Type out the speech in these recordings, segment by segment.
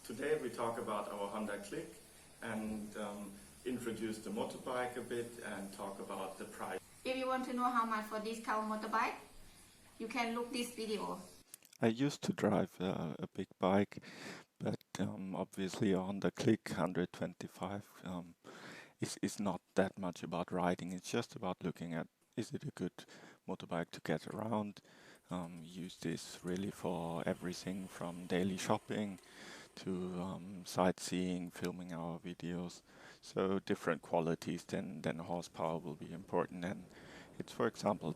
Today we talk about our Honda Click and introduce the motorbike a bit and talk about the price. If you want to know how much for this car motorbike, you can look this video. I used to drive a big bike, but obviously a Honda Click 125 is not that much about riding. It's just about looking at, is it a good motorbike to get around? Use this really for everything from daily shopping to sightseeing, filming our videos. So different qualities than horsepower will be important. And it's, for example,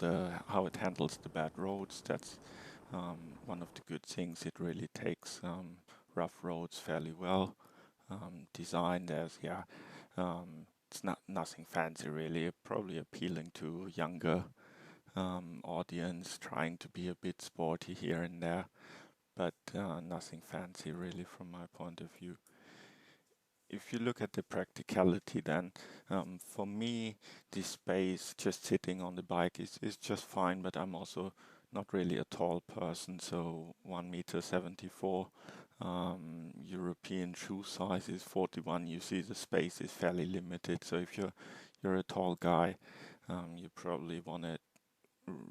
how it handles the bad roads. That's one of the good things. It really takes rough roads fairly well. Designed as, it's nothing fancy really, probably appealing to younger audience, trying to be a bit sporty here and there, but nothing fancy really from my point of view. If you look at the practicality, then for me, this space just sitting on the bike is just fine, but I'm also not really a tall person, so 1 meter 74. European shoe size is 41. You see the space is fairly limited, so if you're a tall guy, you probably want to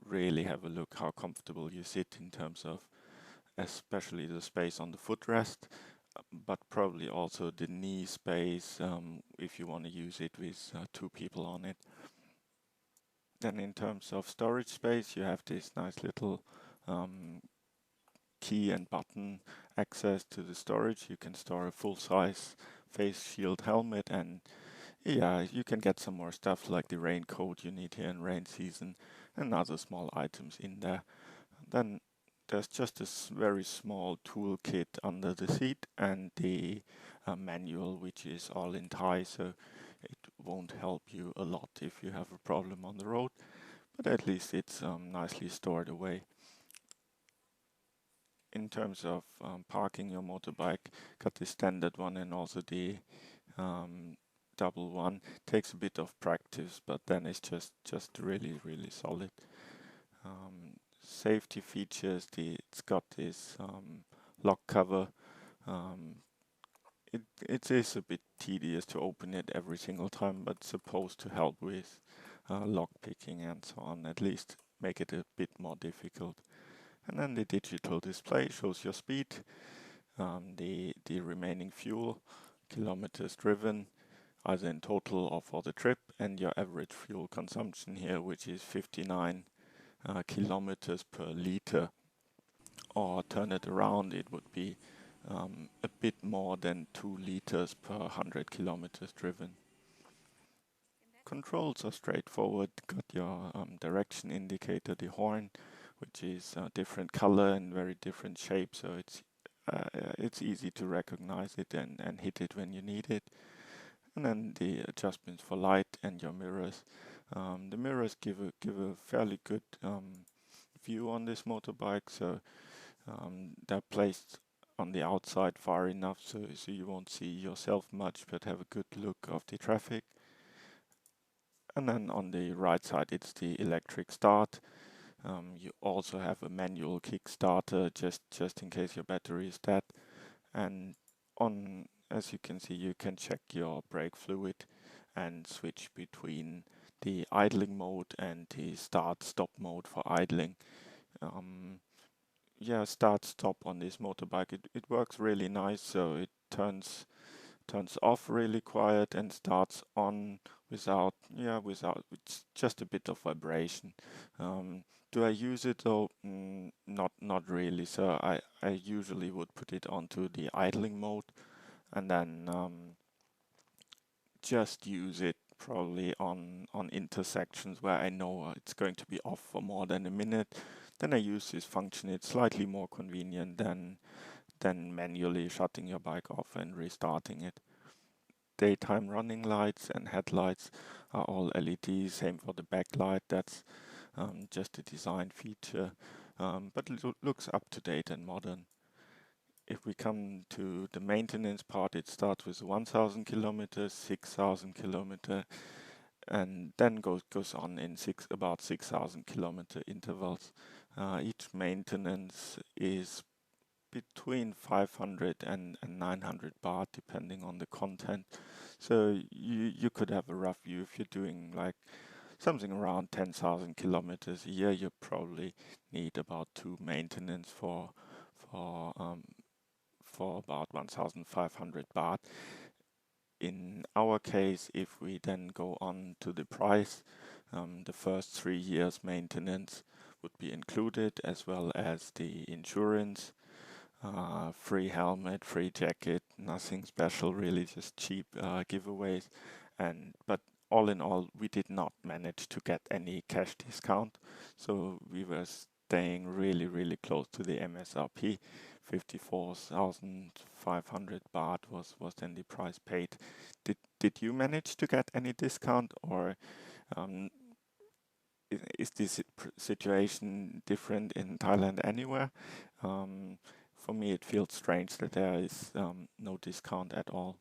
really have a look how comfortable you sit in terms of especially the space on the footrest, but probably also the knee space if you want to use it with two people on it. Then in terms of storage space, you have this nice little key and button access to the storage. You can store a full-size face shield helmet, and you can get some more stuff like the raincoat you need here in rain season and other small items in there. Then there's just a very small toolkit under the seat and the manual, which is all in Thai, so it won't help you a lot if you have a problem on the road, but at least it's nicely stored away. In terms of parking your motorbike, got the standard one and also the double one. Takes a bit of practice, but then it's just really solid. Safety features, it's got this lock cover. It is a bit tedious to open it every single time, but supposed to help with lock picking and so on, at least make it a bit more difficult. And then the digital display shows your speed, the remaining fuel, kilometers driven, either in total or for the trip, and your average fuel consumption here, which is 59 kilometers per liter. Or turn it around, it would be a bit more than 2 liters per 100 kilometers driven. Controls are straightforward. Got your direction indicator, the horn, which is a different color and very different shape, so it's easy to recognize it and hit it when you need it. And then the adjustments for light and your mirrors. The mirrors give a fairly good view on this motorbike, so they're placed on the outside far enough so you won't see yourself much, but have a good look of the traffic. And then on the right side, it's the electric start. You also have a manual kickstarter just in case your battery is dead. And as you can see, you can check your brake fluid and switch between the idling mode and the start-stop mode for idling. Start-stop on this motorbike, it works really nice, so it turns off really quiet and starts on without, it's just a bit of vibration. Do I use it though? Not really, so I usually would put it onto the idling mode and then just use it probably on intersections where I know it's going to be off for more than a minute. Then I use this function. It's slightly more convenient than manually shutting your bike off and restarting it. Daytime running lights and headlights are all LED, same for the backlight. That's just a design feature, but it looks up to date and modern. If we come to the maintenance part, it starts with 1,000 kilometers, 6,000 kilometer, and then goes on in about 6,000 kilometer intervals. Each maintenance is between 500 and 900 baht, depending on the content. So you could have a rough view if you're doing like something around 10,000 kilometers a year. You probably need about 2 maintenance for about 1,500 baht. In our case, if we then go on to the price, the first 3 years maintenance would be included, as well as the insurance, free helmet, free jacket, nothing special, really just cheap giveaways. But all in all, we did not manage to get any cash discount, so we were staying really close to the MSRP. 54,500 baht was then the price paid. Did you manage to get any discount, or is this situation different in Thailand anywhere? For me, it feels strange that there is no discount at all.